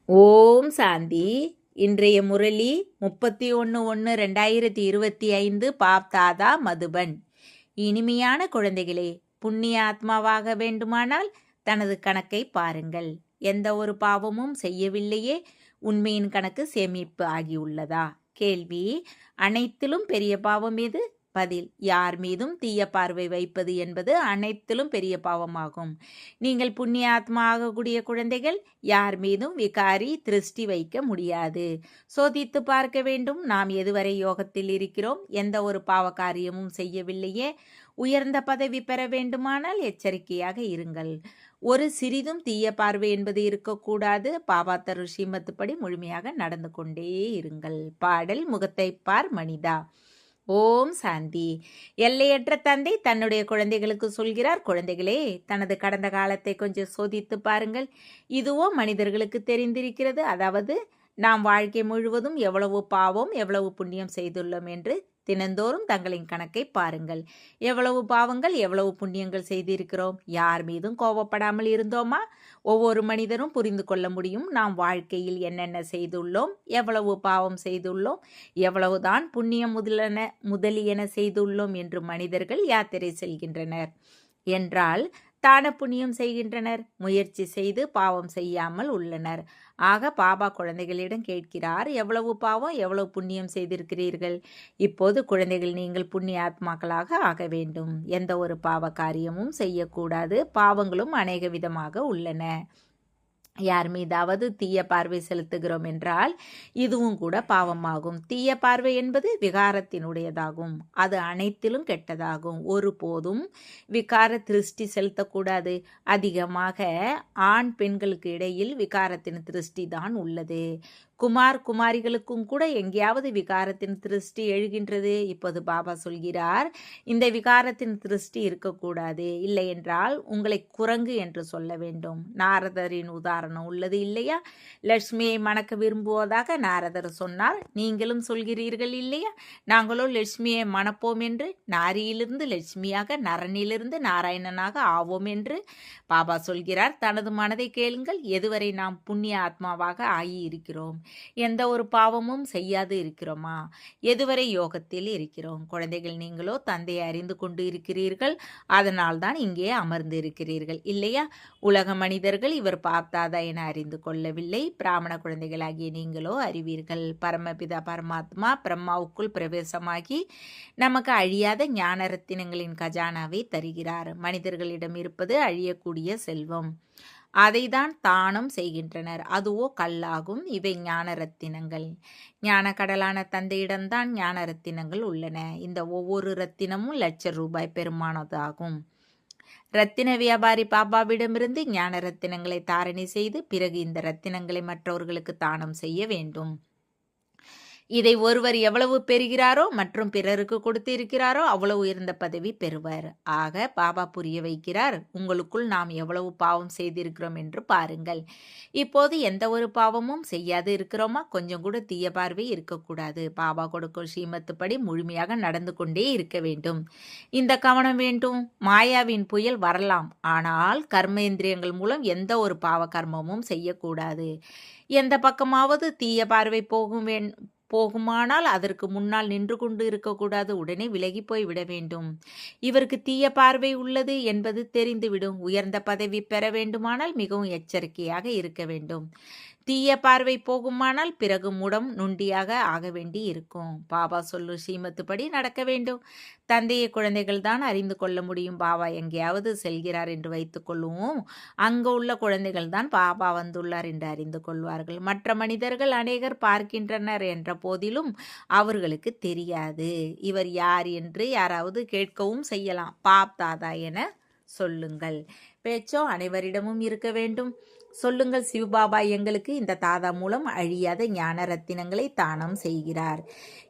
ஓம் சாந்தி. இன்றைய முரளி 31/1/2025 பாப்தாதா மதுபன். இனிமையான குழந்தைகளே, புண்ணிய ஆத்மாவாக வேண்டுமானால் தனது கணக்கை பாருங்கள். எந்த ஒரு பாவமும் செய்யவில்லையே, உண்மையின் கணக்கு சேமிப்பு ஆகியுள்ளதா? கேள்வி: அனைத்திலும் பெரிய பாவம் எது? பதில்: யார் மீதும் தீய பார்வை வைப்பது என்பது அனைத்திலும் பெரிய பாவமாகும். நீங்கள் புண்ணிய ஆத்மா ஆகக்கூடிய குழந்தைகள் யார் மீதும் விகாரி திருஷ்டி வைக்க முடியாது. சோதித்து பார்க்க வேண்டும். நாம் எதுவரை யோகத்தில் இருக்கிறோம்? எந்த ஒரு பாவ காரியமும் செய்யவில்லையே. உயர்ந்த பதவி பெற வேண்டுமானால் எச்சரிக்கையாக இருங்கள். ஒரு சிறிதும் தீய பார்வை என்பது இருக்கக்கூடாது. பாபா தரு ஸ்ரீமத்துப்படி முழுமையாக நடந்து கொண்டே இருங்கள். பாடல்: முகத்தை பார் மனிதா. ஓம் சாந்தி. எல்லையற்ற தந்தை தன்னுடைய குழந்தைகளுக்கு சொல்கிறார், குழந்தைகளே, தனது கடந்த காலத்தை கொஞ்சம் சோதித்து பாருங்கள். இதுவோ மனிதர்களுக்கு தெரிந்திருக்கிறது. அதாவது நாம் வாழ்க்கை முழுவதும் எவ்வளவு பாவம் எவ்வளவு புண்ணியம் செய்துள்ளோம் என்று தினந்தோறும் தங்களின் கணக்கை பாருங்கள். எவ்வளவு பாவங்கள் எவ்வளவு புண்ணியங்கள் செய்திருக்கிறோம்? யார் மீதும் கோபப்படாமல் இருந்தோமா? ஒவ்வொரு மனிதரும் புரிந்து கொள்ள முடியும் நாம் வாழ்க்கையில் என்னென்ன செய்துள்ளோம், எவ்வளவு பாவம் செய்துள்ளோம், எவ்வளவுதான் புண்ணியம் முதலியன செய்துள்ளோம் என்று மனிதர்கள் யாத்திரை செல்கின்றனர் என்றால் தான புண்ணியம் செய்கின்றனர். முயற்சி செய்து பாவம் செய்யாமல் உள்ளனர். ஆக பாபா குழந்தைகளிடம் கேட்கிறார், எவ்வளவு பாவம் எவ்வளவு புண்ணியம் செய்திருக்கிறீர்கள்? இப்போது குழந்தைகள், நீங்கள் புண்ணிய ஆத்மாக்களாக ஆக வேண்டும். எந்த ஒரு பாவ காரியமும் செய்யக்கூடாது. பாவங்களும் அநேக விதமாக உள்ளன. யார் மீதாவது தீய பார்வை செலுத்துகிறோம் என்றால் இதுவும் கூட பாவமாகும். தீய பார்வை என்பது விகாரத்தினுடையதாகும். அது அனைத்திலும் கெட்டதாகும். ஒருபோதும் விகார திருஷ்டி செலுத்தக்கூடாது. அதிகமாக ஆண் பெண்களுக்கு இடையில் விகாரத்தின் திருஷ்டி தான் உள்ளது. குமாரிகளுக்கும் கூட எங்கேயாவது விகாரத்தின் திருஷ்டி எழுகின்றது. இப்போது பாபா சொல்கிறார், இந்த விகாரத்தின் திருஷ்டி இருக்கக்கூடாது. இல்லை என்றால் உங்களை குரங்கு என்று சொல்ல வேண்டும். நாரதரின் உதாரணம் உள்ளது இல்லையா? லட்சுமியை மணக்க விரும்புவதாக நாரதர் சொன்னார். நீங்களும் சொல்கிறீர்கள் இல்லையா? நாங்களோ லட்சுமியை மணப்போம் என்று. நாரியிலிருந்து லட்சுமியாக, நரனிலிருந்து நாராயணனாக ஆவோம் என்று பாபா சொல்கிறார். தனது மனதை கேளுங்கள். எதுவரை நாம் புண்ணிய ஆத்மாவாக ஆகியிருக்கிறோம்? எந்த ஒரு பாவமும் செய்யாது இருக்கிறோமா? எதுவரை யோகத்தில் இருக்கிறோம்? குழந்தைகள், நீங்களோ தந்தையை அறிந்து கொண்டு இருக்கிறீர்கள். அதனால் தான் இங்கே அமர்ந்து இருக்கிறீர்கள் இல்லையா? உலக மனிதர்கள் இவர் பார்த்தாதா என அறிந்து கொள்ளவில்லை. பிராமண குழந்தைகளாகிய நீங்களோ அறிவீர்கள். பரமபிதா பரமாத்மா பிரம்மாவுக்குள் பிரவேசமாகி நமக்கு அழியாத ஞான ரத்தினங்களின் கஜானாவை தருகிறார். மனிதர்களிடம் இருப்பது அழியக்கூடிய செல்வம். அதை தான் தானம் செய்கின்றனர். அதுவோ கல்லாகும். இவை ஞான ரத்தினங்கள். ஞான கடலான தந்தையிடம்தான் ஞான ரத்தினங்கள் உள்ளன. இந்த ஒவ்வொரு ரத்தினமும் ₹1,00,000 பெருமானதாகும். ரத்தின வியாபாரி பாபாவிடமிருந்து ஞான ரத்தினங்களை தாரணை செய்து பிறகு இந்த ரத்தினங்களை மற்றவர்களுக்கு தானம் செய்ய வேண்டும். இதை ஒருவர் எவ்வளவு பெறுகிறாரோ மற்றும் பிறருக்கு கொடுத்து இருக்கிறாரோ அவ்வளவு உயர்ந்த பதவி பெறுவர். ஆக பாபா புரிய வைக்கிறார், உங்களுக்குள் நாம் எவ்வளவு பாவம் செய்திருக்கிறோம் என்று பாருங்கள். இப்போது எந்த ஒரு பாவமும் செய்யாது இருக்கிறோமா? கொஞ்சம் கூட தீய பார்வை இருக்கக்கூடாது. பாபா கொடுக்கும் ஸ்ரீமத்துப்படி முழுமையாக நடந்து கொண்டே இருக்க வேண்டும். இந்த கவனம் வேண்டும். மாயாவின் புயல் வரலாம், ஆனால் கர்மேந்திரியங்கள் மூலம் எந்த ஒரு பாவ கர்மமும் செய்யக்கூடாது. எந்த பக்கமாவது தீய பார்வை போகுமானால் அதற்கு முன்னால் நின்று கொண்டு இருக்கக்கூடாது. உடனே விலகி போய் விட வேண்டும். இவருக்கு தீய பார்வை உள்ளது என்பது தெரிந்துவிடும். உயர்ந்த பதவி பெற வேண்டுமானால் மிகவும் எச்சரிக்கையாக இருக்க வேண்டும். தீய பார்வை போகுமானால் பிறகு முடம் நொண்டியாக ஆக வேண்டி இருக்கும். பாபா சொல்லும் ஸ்ரீமத்துப்படி நடக்க வேண்டும். தந்தையை குழந்தைகள் தான் அறிந்து கொள்ள முடியும். பாபா எங்கேயாவது செல்கிறார் என்று வைத்துக் கொள்வோம். அங்கு உள்ள குழந்தைகள் தான் பாபா வந்துள்ளார் என்று அறிந்து கொள்வார்கள். மற்ற மனிதர்கள் அநேகர் பார்க்கின்றனர் என்ற போதிலும் அவர்களுக்கு தெரியாது. இவர் யார் என்று யாராவது கேட்கவும் செய்யலாம். பாப் தாதா என சொல்லுங்கள். பேச்சோ அனைவரிடமும் இருக்க வேண்டும். சொல்லுங்கள், சிவபாபா எங்களுக்கு இந்த தாதா மூலம் அழியாத ஞான ரத்தினங்களை தானம் செய்கிறார்.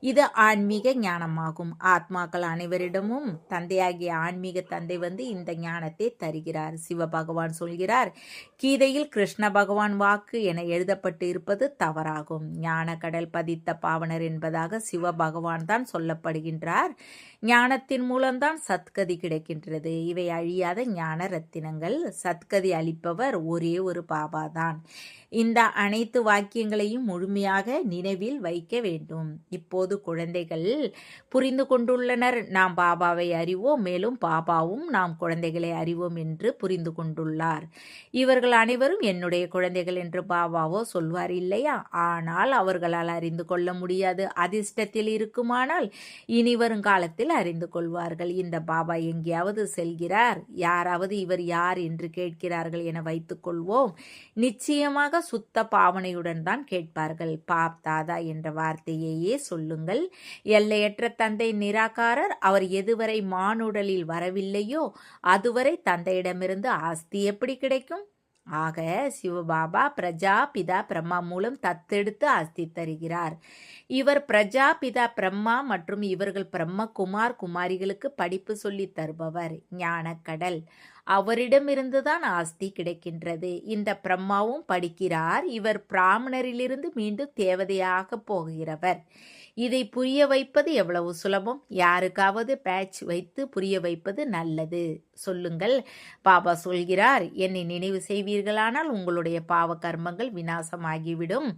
இது ஆன்மீக ஞானமாகும். ஆத்மாக்கள் அனைவரிடமும் தந்தையாகிய ஆன்மீக தந்தை வந்து இந்த ஞானத்தை தருகிறார். சிவபகவான் சொல்கிறார், கீதையில் கிருஷ்ண பகவான் வாக்கு என எழுதப்பட்டு இருப்பது தவறாகும். ஞான கடல் பதித்த பாவனர் என்பதாக சிவபகவான் தான் சொல்லப்படுகின்றார். ஞானத்தின் மூலம்தான் சத்கதி கிடைக்கின்றது. இவை அழியாத ஞான ரத்தினங்கள். சத்கதி அளிப்பவர் ஒரே ஒரு பாபாதான். இந்த அனைத்து வாக்கியங்களையும் முழுமையாக நினைவில் வைக்க வேண்டும். இப்போது குழந்தைகள் புரிந்து கொண்டுள்ளனர். நாம் பாபாவை அறிவோம், மேலும் பாபாவும் நாம் குழந்தைகளை அறிவோம் என்று புரிந்து கொண்டுள்ளார். இவர்கள் அனைவரும் என்னுடைய குழந்தைகள் என்று பாபாவோ சொல்வார் இல்லையா? ஆனால் அவர்களால் அறிந்து கொள்ள முடியாது. அதிர்ஷ்டத்தில் இருக்குமானால் இனி வருங்காலத்தில் அறிந்து கொள்வார்கள். இந்த பாபா எங்கேயாவது செல்கிறார், யாராவது இவர் யார் என்று கேட்கிறார்கள் என வைத்துக் கொள்வோம். நிச்சயமாக சுத்த பாவனையுடன் தான் கேட்பார்கள். பாப் தாதா என்ற வார்த்தையையே சொல்லுங்கள். எல்லையற்ற தந்தை நிராகாரர். அவர் எதுவரை மானுடலில் வரவில்லையோ அதுவரை தந்தையிடமிருந்து ஆஸ்தி எப்படி கிடைக்கும்? ஆக சிவபாபா பிரஜா பிதா பிரம்மா மூலம் தத்தெடுத்து ஆஸ்தி தருகிறார். இவர் பிரஜா பிதா பிரம்மா மற்றும் இவர்கள் பிரம்ம குமார் குமாரிகளுக்கு படிப்பு சொல்லி தருபவர், ஞானக்கடல். அவரிடமிருந்துதான் ஆஸ்தி கிடைக்கின்றது. இந்த பிரம்மாவும் படிக்கிறார். இவர் பிராமணரிலிருந்து மீண்டும் தேவதையாக போகிறவர். இதை புரிய வைப்பது எவ்வளவு சுலபம். யாருக்காவது பேட்ச் வைத்து புரிய வைப்பது நல்லது. சொல்லுங்கள். பாபா சொல்கிறார், என்னை நினைவு செய்வீர்களானால் உங்களுடைய பாவ கர்மங்கள் விநாசமாகிவிடும்.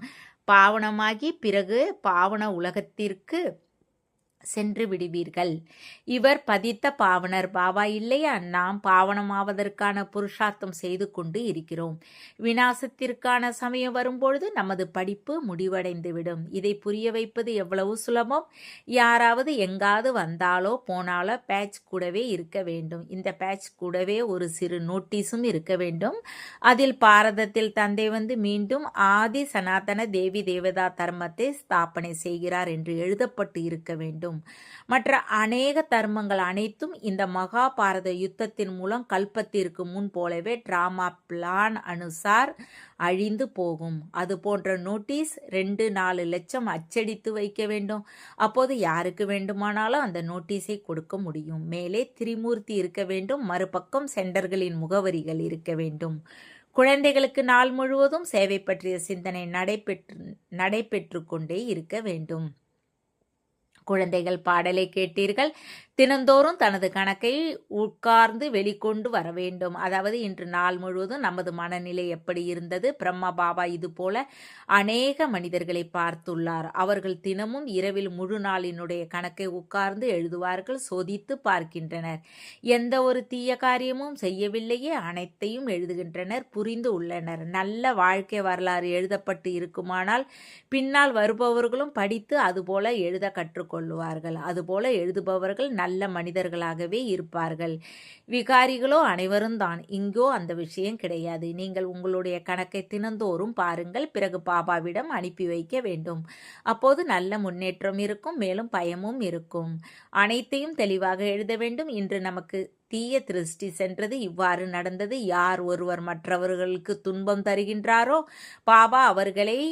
பாவனமாகி பிறகு பாவன உலகத்திற்கு சென்று விடுவீர்கள். இவர் பதித்த பாவனர் பாபா இல்லையா? நாம் பாவனமாவதற்கான புருஷார்த்தம் செய்து கொண்டு இருக்கிறோம். விநாசத்திற்கான சமயம் வரும்பொழுது நமது படிப்பு முடிவடைந்துவிடும். இதை புரிய வைப்பது எவ்வளவு சுலபம். யாராவது எங்காவது வந்தாலோ போனாலோ பேட்ச் கூடவே இருக்க வேண்டும். இந்த பேட்ச் கூடவே ஒரு சிறு நோட்டீஸும் இருக்க வேண்டும். அதில் பாரதத்தில் தந்தை வந்து மீண்டும் ஆதி சனாதன தேவி தேவதா தர்மத்தை ஸ்தாபனை செய்கிறார் என்று எழுதப்பட்டு இருக்க வேண்டும். மற்ற அநேக தர்மங்கள் அனைத்தும் இந்த மகாபாரத யுத்தத்தின் மூலம் கல்பத்திற்கு முன் போலவே டிராமா பிளான் அனுசார் அழிந்து போகும். அது போன்ற நோட்டீஸ் 2-4 லட்சம் அச்சடித்து வைக்க வேண்டும். அப்போது யாருக்கு வேண்டுமானாலும் அந்த நோட்டீஸை கொடுக்க முடியும். மேலே திரிமூர்த்தி இருக்க வேண்டும். மறுபக்கம் சென்டர்களின் முகவரிகள் இருக்க வேண்டும். குழந்தைகளுக்கு நாள் முழுவதும் சேவை பற்றிய சிந்தனை நடைபெற்று கொண்டே இருக்க வேண்டும். குழந்தைகள் பாடலை கேட்டீர்கள். தினந்தோறும் தனது கணக்கை உட்கார்ந்து வெளிக்கொண்டு வர வேண்டும். அதாவது இன்று நாள் முழுவதும் நமது மனநிலை எப்படி இருந்தது. பிரம்மா பாபா இது போல அநேக மனிதர்களை பார்த்துள்ளார். அவர்கள் தினமும் இரவில் முழு நாளினுடைய கணக்கை உட்கார்ந்து எழுதுவார்கள், சோதித்து பார்க்கின்றனர். எந்த ஒரு தீய காரியமும் செய்யவில்லையே, அனைத்தையும் எழுதுகின்றனர், புரிந்து உள்ளனர். நல்ல வாழ்க்கை வரலாறு எழுதப்பட்டு இருக்குமானால் பின்னால் வருபவர்களும் படித்து அதுபோல எழுத கற்றுக்கொள்வார்கள். அதுபோல எழுதுபவர்கள் நல்ல மனிதர்களாகவே இருப்பார்கள். விகாரிகளோ அனைவரும் தான். இங்கோ அந்த விஷயம் கிடையாது. நீங்கள் உங்களுடைய கணக்கை தினந்தோறும் பாருங்கள். பிறகு பாபாவிடம் அனுப்பி வைக்க வேண்டும். அப்போது நல்ல முன்னேற்றம் இருக்கும், மேலும் பயமும் இருக்கும். அனைத்தையும் தெளிவாக எழுத வேண்டும். இன்று நமக்கு தீய திருஷ்டி சென்றது, இவ்வாறு நடந்தது. யார் ஒருவர் மற்றவர்களுக்கு துன்பம் தருகின்றாரோ பாபா அவர்களை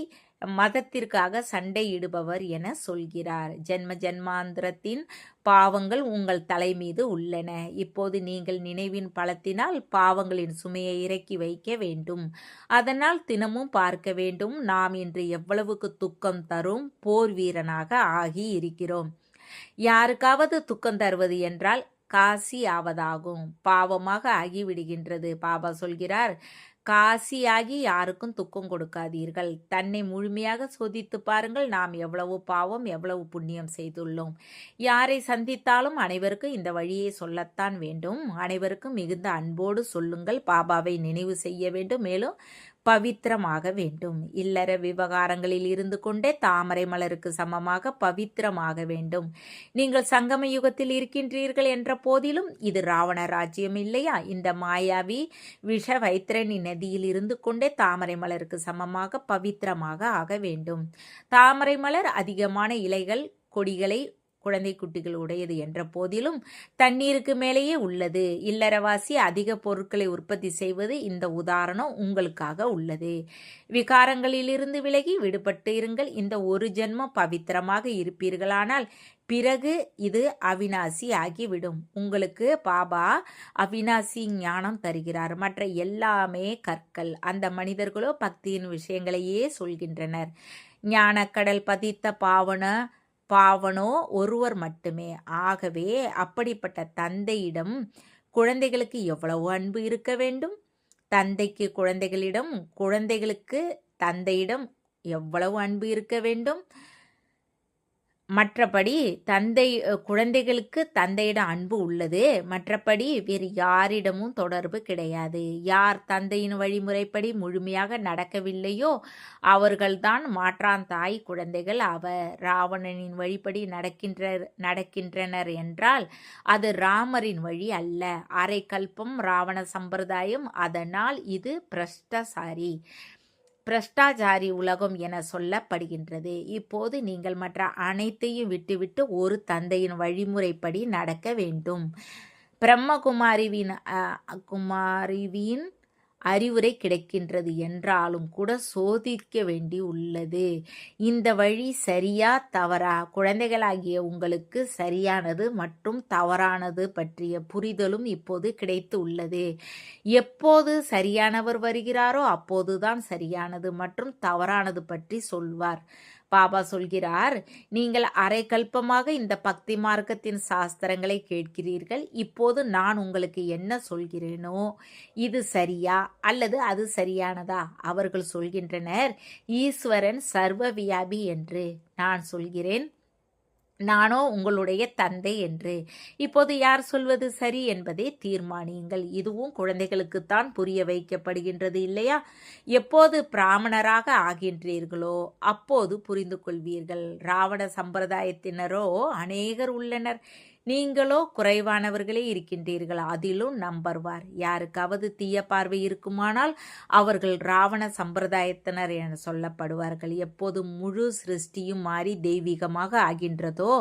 மதத்திற்காக சண்டையிடுபவர் என சொல்கிறார். ஜென்ம ஜென்மாந்திரத்தின் பாவங்கள் உங்கள் தலை மீது உள்ளன. இப்போது நீங்கள் நினைவின் பலத்தினால் பாவங்களின் சுமையை இறக்கி வைக்க வேண்டும். அதனால் தினமும் பார்க்க வேண்டும், நாம் இன்று எவ்வளவுக்கு துக்கம் தரும் போர் வீரனாக ஆகி இருக்கிறோம். யாருக்காவது துக்கம் தருவது என்றால் காசி ஆவதாகும். பாவமாக ஆகிவிடுகின்றது. பாபா சொல்கிறார், காசியாகி யாருக்கும் துக்கம் கொடுக்காதீர்கள். தன்னை முழுமையாக சோதித்து பாருங்கள். நாம் எவ்வளவு பாவம் எவ்வளவு புண்ணியம் செய்துள்ளோம். யாரை சந்தித்தாலும் அனைவருக்கும் இந்த வழியை சொல்லத்தான் வேண்டும். அனைவருக்கும் மிகுந்த அன்போடு சொல்லுங்கள். பாபாவை நினைவு செய்ய வேண்டும், மேலும் பவித்திரமாக வேண்டும். இல்லற விவகாரங்களில் இருந்து கொண்டே தாமரை மலருக்கு சமமாக பவித்திரமாக வேண்டும். நீங்கள் சங்கம யுகத்தில் இருக்கின்றீர்கள் என்ற போதிலும் இது ராவண ராஜ்யம் இல்லையா? இந்த மாயாவி விஷ வைத்திரணி நதியில் இருந்து கொண்டே தாமரை மலருக்கு சமமாக பவித்திரமாக ஆக வேண்டும். தாமரை மலர் அதிகமான இலைகள் கொடிகளை குழந்தை குட்டிகள் உடையது என்ற போதிலும் தண்ணீருக்கு மேலேயே உள்ளது. இல்லறவாசி அதிக பொருட்களை உற்பத்தி செய்வது இந்த உதாரணம் உங்களுக்காக உள்ளது. விகாரங்களிலிருந்து விலகி விடுபட்டு இருங்கள். இந்த ஒரு ஜென்மம் பவித்திரமாக இருப்பீர்களானால் பிறகு இது அவிநாசி ஆகிவிடும். உங்களுக்கு பாபா அவிநாசி ஞானம் தருகிறார். மற்ற எல்லாமே கற்கள். அந்த மனிதர்களோ பக்தியின் விஷயங்களையே சொல்கின்றனர். ஞானக்கடல் பதித்த பாவனோ ஒருவர் மட்டுமே. ஆகவே அப்படிப்பட்ட தந்தையிடம் குழந்தைகளுக்கு எவ்வளவு அன்பு இருக்க வேண்டும். தந்தைக்கு குழந்தைகளிடம், குழந்தைகளுக்கு தந்தையிடம் எவ்வளவு அன்பு இருக்க வேண்டும். மற்றபடி குழந்தைகளுக்கு தந்தையிடம் அன்பு உள்ளது. மற்றபடி வேறு யாரிடமும் தொடர்பு கிடையாது. யார் தந்தையின் வழிமுறைப்படி முழுமையாக நடக்கவில்லையோ அவர்கள்தான் மாற்றான் தாய் குழந்தைகள் ஆவர். ராவணனின் வழிப்படி நடக்கின்றனர் என்றால் அது ராமரின் வழி அல்ல. அரை கல்பம் ராவண சம்பிரதாயம். அதனால் இது பிரஷ்டாச்சாரி உலகம் என சொல்லப்படுகின்றது. இப்போது நீங்கள் மற்ற அனைத்தையும் விட்டுவிட்டு ஒரு தந்தையின் வழிமுறைப்படி நடக்க வேண்டும். குமாரிவின் அறிவுரை கிடைக்கின்றது என்றாலும் கூட சோதிக்க வேண்டி உள்ளது. இந்த வழி சரியா தவறா? குழந்தைகளாகிய உங்களுக்கு சரியானது மற்றும் தவறானது பற்றிய புரிதலும் இப்போது கிடைத்து உள்ளது. எப்போது சரியானவர் வருகிறாரோ அப்போதுதான் சரியானது மற்றும் தவறானது பற்றி சொல்வார். பாபா சொல்கிறார், நீங்கள் அரை கல்பமாக இந்த பக்தி மார்க்கத்தின் சாஸ்திரங்களை கேட்கிறீர்கள். இப்போது நான் உங்களுக்கு என்ன சொல்கிறேனோ இது சரியா அல்லது அது சரியானதா? அவர்கள் சொல்கின்றனர், ஈஸ்வரன் சர்வ வியாபி என்று. நான் சொல்கிறேன், நானோ உங்களுடைய தந்தை என்று. இப்போது யார் சொல்வது சரி என்பதை தீர்மானியுங்கள். இதுவும் குழந்தைகளுக்குத்தான் புரிய வைக்கப்படுகின்றது இல்லையா? எப்போது பிராமணராக ஆகின்றீர்களோ அப்போது புரிந்து கொள்வீர்கள். ராவண சம்பிரதாயத்தினரோ அநேகர் உள்ளனர். நீங்களோ குறைவானவர்களே இருக்கின்றீர்கள். அதிலும் நம்பர்வார். யாருக்காவது தீய பார்வை இருக்குமானால் அவர்கள் ராவண சம்பிரதாயத்தினர் என சொல்லப்படுவார்கள். எப்போது முழு சிருஷ்டியும் மாறி தெய்வீகமாக ஆகின்றதோ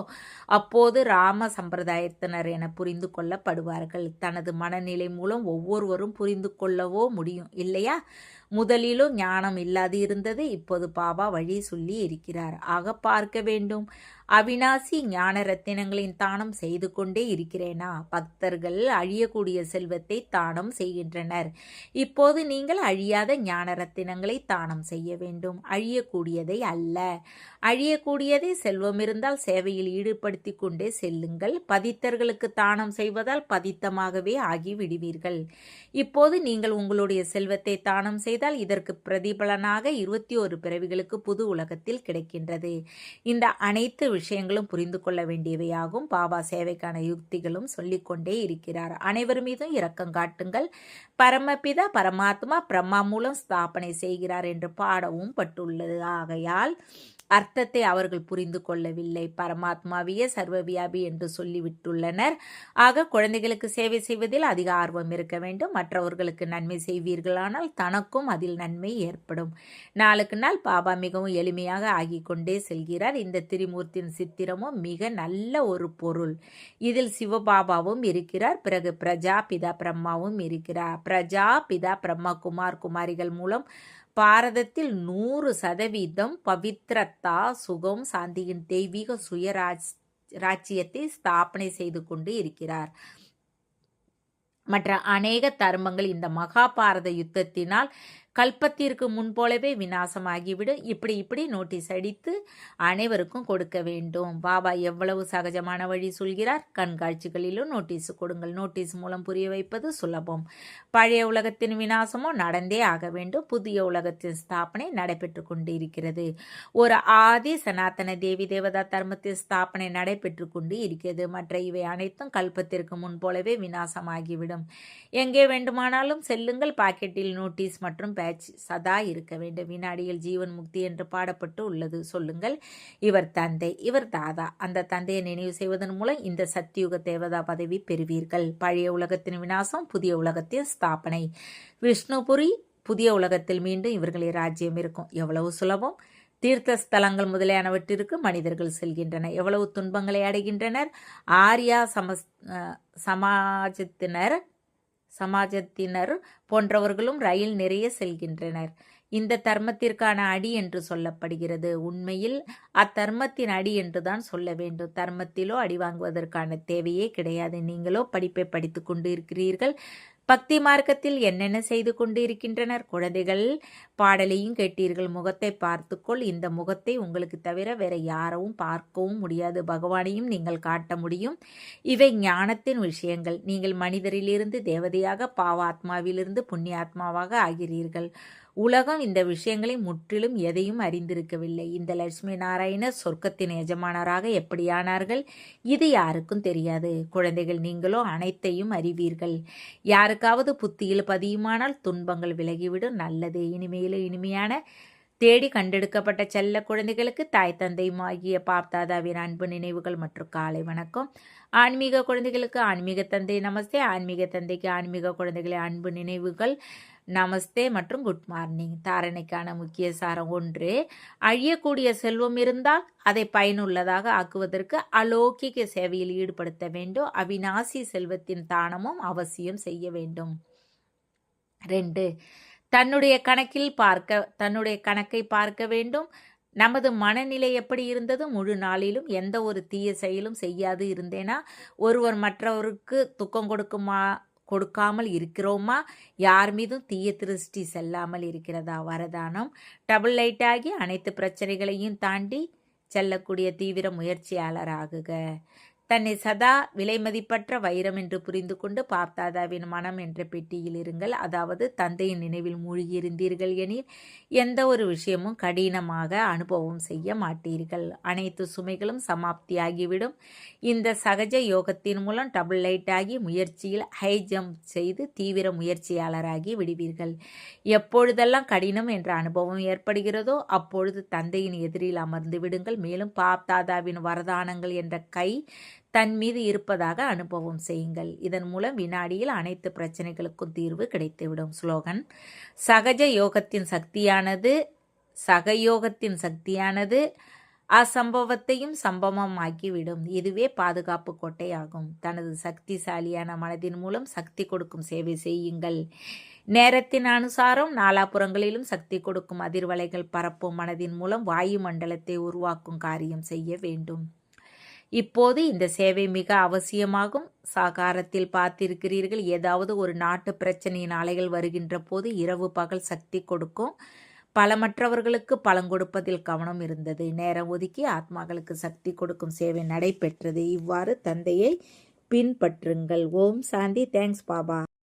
அப்போது ராம சம்பிரதாயத்தினர் என புரிந்து கொள்ளப்படுவார்கள். தனது மனநிலை மூலம் ஒவ்வொருவரும் புரிந்து கொள்ளவோ முடியும் இல்லையா? முதலிலும் ஞானம் இல்லாது இருந்தது. இப்போது பாபா வழி சொல்லி இருக்கிறார். ஆக பார்க்க வேண்டும். அவினாசி ஞான ரத்தினங்களின் தானம் செய்து கொண்டே இருக்கிறேனா? பக்தர்கள் அழியக்கூடிய செல்வத்தை தானம் செய்கின்றனர். இப்போது நீங்கள் அழியாத ஞான ரத்தினங்களை தானம் செய்ய வேண்டும், அழியக்கூடியதை அல்ல. அழியக்கூடியதை செல்வம் இருந்தால் சேவையில் ஈடுபடுத்தி கொண்டே செல்லுங்கள். பதித்தர்களுக்கு தானம் செய்வதால் பதித்தமாகவே ஆகி விடுவீர்கள். இப்போது நீங்கள் உங்களுடைய செல்வத்தை தானம் செய்தால் இதற்கு பிரதிபலனாக 21 பிறவிகளுக்கு புது உலகத்தில் கிடைக்கின்றது. இந்த அனைத்து விஷயங்களும் புரிந்து கொள்ள வேண்டியவையாகும். பாபா சேவைக்கான யுக்திகளும் சொல்லிக்கொண்டே இருக்கிறார். அனைவர் மீதும் இரக்கம் காட்டுங்கள். பரமபிதா பரமாத்மா பிரம்மா மூலம் ஸ்தாபனை செய்கிறார் என்று பாடவும் பட்டுள்ளது. ஆகையால் அர்த்தத்தை அவர்கள் புரிந்து கொள்ளவில்லை. பரமாத்மாவையே சர்வவியாபி என்று சொல்லிவிட்டுள்ளனர். ஆக குழந்தைகளுக்கு சேவை செய்வதில் அதிக ஆர்வம் இருக்க வேண்டும். மற்றவர்களுக்கு நன்மை செய்வீர்களானால் தனக்கும் அதில் நன்மை ஏற்படும். நாளுக்கு நாள் பாபா மிகவும் எளிமையாக ஆகிக் கொண்டே செல்கிறார். இந்த திரிமூர்த்தியின் சித்திரமும் மிக நல்ல ஒரு பொருள். இதில் சிவபாபாவும் இருக்கிறார். பிறகு பிரஜா பிதா பிரம்மாவும் இருக்கிறார். பிரஜா பிதா பிரம்மா குமாரிகள் மூலம் பாரதத்தில் 100% பவித்ரத்தா சுகம் சாந்தியின் தெய்வீக சுயராஜ்யத்தை ஸ்தாபனை செய்து கொண்டு இருக்கிறார். மற்ற அநேக தர்மங்கள் இந்த மகாபாரத யுத்தத்தினால் கல்பத்திற்கு முன்போலவே விநாசமாகிவிடும். இப்படி நோட்டீஸ் அடித்து அனைவருக்கும் கொடுக்க வேண்டும். பாபா எவ்வளவு சகஜமான வழி சொல்கிறார். கண்காட்சிகளிலும் நோட்டீஸ் கொடுங்கள். நோட்டீஸ் மூலம் புரிய வைப்பது சுலபம். பழைய உலகத்தின் விநாசமோ நடந்தே ஆக வேண்டும். புதிய உலகத்தின் ஸ்தாபனை நடைபெற்று கொண்டு இருக்கிறது. ஒரு ஆதி சனாதன தேவி தேவதா தர்மத்தின் ஸ்தாபனை நடைபெற்று கொண்டு இருக்கிறது. மற்ற இவை அனைத்தும் கல்பத்திற்கு முன்போலவே விநாசமாகிவிடும். எங்கே வேண்டுமானாலும் செல்லுங்கள். பாக்கெட்டில் நோட்டீஸ் மற்றும் பேட்ச் சதா இருக்க வேண்டும். வினாடியில் ஜீவன் முக்தி என்று பாடப்பட்டு உள்ளது. சொல்லுங்கள், இவர் தந்தை, இவர் தாதா. அந்த தந்தையை நினைவு செய்வதன் மூலம் இந்த சத்தியுக தேவதா பதவி பெறுவீர்கள். பழைய உலகத்தின் விநாசம், புதிய உலகத்தின் ஸ்தாபனை. விஷ்ணுபுரி புதிய உலகத்தில் மீண்டும் இவர்களின் ராஜ்யம் இருக்கும். எவ்வளவு சுலபம். தீர்த்த ஸ்தலங்கள் முதலியானவற்றிற்கு மனிதர்கள் செல்கின்றனர். எவ்வளவு துன்பங்களை அடைகின்றனர். ஆர்யா சமாஜத்தினர் போன்றவர்களும் ரயில் நிறைய செல்கின்றனர். இந்த தர்மத்திற்கான அடி என்று சொல்லப்படுகிறது. உண்மையில் அத்தர்மத்தின் அடி என்றுதான் சொல்ல வேண்டும். தர்மத்திலோ அடி வாங்குவதற்கான தேவையே கிடையாது. நீங்களோ படிப்பை படித்து கொண்டு இருக்கிறீர்கள். பக்தி மார்க்கத்தில் என்னென்ன செய்து கொண்டு இருக்கின்றனர்? குழந்தைகள், பாடலையும் கேட்டீர்கள். முகத்தை பார்த்துக்கொள். இந்த முகத்தை உங்களுக்கு தவிர வேற யாரும் பார்க்கவும் முடியாது. பகவானையும் நீங்கள் காட்ட முடியும். இவை ஞானத்தின் விஷயங்கள். நீங்கள் மனிதரிலிருந்து தேவதையாக, பாவாத்மாவிலிருந்து புண்ணியாத்மாவாக ஆகிறீர்கள். உலகம் இந்த விஷயங்களை முற்றிலும் எதையும் அறிந்திருக்கவில்லை. இந்த லட்சுமி நாராயணர் சொர்க்கத்தின் எஜமானராக எப்படியானார்கள்? இது யாருக்கும் தெரியாது. குழந்தைகள், நீங்களோ அனைத்தையும் அறிவீர்கள். யாருக்காவது புத்தியில் பதியுமானால் துன்பங்கள் விலகிவிடும். நல்லது. இனிமையிலும் இனிமையான தேடி கண்டெடுக்கப்பட்ட செல்ல குழந்தைகளுக்கு தாய் தந்தையும் ஆகிய பாப்தாதாவின் அன்பு நினைவுகள் மற்றும் காலை வணக்கம். ஆன்மீக குழந்தைகளுக்கு ஆன்மீக தந்தை நமஸ்தே. ஆன்மீக தந்தைக்கு ஆன்மீக குழந்தைகளை அன்பு நினைவுகள் நமஸ்தே மற்றும் குட் மார்னிங். தாரணைக்கான முக்கிய சாரம் 1. அழியக்கூடிய செல்வம் இருந்தால் அதை பயனுள்ளதாக ஆக்குவதற்கு அலௌகிக சேவையில் ஈடுபடுத்த வேண்டும். அவிநாசி செல்வத்தின் தானமும் அவசியம் செய்ய வேண்டும். 2. தன்னுடைய கணக்கை பார்க்க வேண்டும். நமது மனநிலை எப்படி இருந்தது? முழு நாளிலும் எந்த ஒரு தீய செயலும் செய்யாது இருந்தேனா? ஒருவர் மற்றவருக்கு துக்கம் கொடுக்காமல் இருக்கிறோமா? யார் மீதும் தீய திருஷ்டி செல்லாமல் இருக்கிறதா? வரதானம். டபுள் லைட் ஆகி அனைத்து பிரச்சனைகளையும் தாண்டி செல்லக்கூடிய தீவிர முயற்சியாளர் ஆகுக. தன்னை சதா விலைமதிப்பற்ற வைரம் என்று புரிந்து கொண்டு பாப்தாதாவின் மனம் என்ற பெட்டியில் இருங்கள். அதாவது தந்தையின் நினைவில் மூழ்கியிருந்தீர்கள் எனில் எந்த ஒரு விஷயமும் கடினமாக அனுபவம் செய்ய மாட்டீர்கள். அனைத்து சுமைகளும் சமாப்தியாகிவிடும். இந்த சகஜ யோகத்தின் மூலம் டபுள் லைட் ஆகி முயற்சியில் ஹை ஜம்ப் செய்து தீவிர முயற்சியாளராகி விடுவீர்கள். எப்பொழுதெல்லாம் கடினம் என்ற அனுபவம் ஏற்படுகிறதோ அப்பொழுது தந்தையின் எதிரில் அமர்ந்து விடுங்கள். மேலும் பாப்தாதாவின் வரதானங்கள் என்ற கை தன் மீது இருப்பதாக அனுபவம் செய்யுங்கள். இதன் மூலம் வினாடியில் அனைத்து பிரச்சனைகளுக்கும் தீர்வு கிடைத்துவிடும். ஸ்லோகன். சகயோகத்தின் சக்தியானது அசம்பவத்தையும் சம்பவமாக்கிவிடும். இதுவே பாதுகாப்பு கோட்டை ஆகும். தனது சக்திசாலியான மனதின் மூலம் சக்தி கொடுக்கும் சேவை செய்யுங்கள். நேரத்தின் அனுசாரம் நாலாபுறங்களிலும் சக்தி கொடுக்கும் அதிர்வலைகள் பரப்பும் மனதின் மூலம் வாயு மண்டலத்தை உருவாக்கும் காரியம் செய்ய வேண்டும். இப்போது இந்த சேவை மிக அவசியமாகும். சாகாரத்தில் பார்த்திருக்கிறீர்கள், ஏதாவது ஒரு நாட்டு பிரச்சனையின் அலைகள் வருகின்ற போது இரவு பகல் சக்தி கொடுக்கும். பலமற்றவர்களுக்கு பலங்கொடுப்பதில் கவனம் இருந்தது. நேரம் ஒதுக்கி ஆத்மாக்களுக்கு சக்தி கொடுக்கும் சேவை நடைபெற்றது. இவ்வாறு தந்தையை பின்பற்றுங்கள். ஓம் சாந்தி. தேங்க்ஸ் பாபா.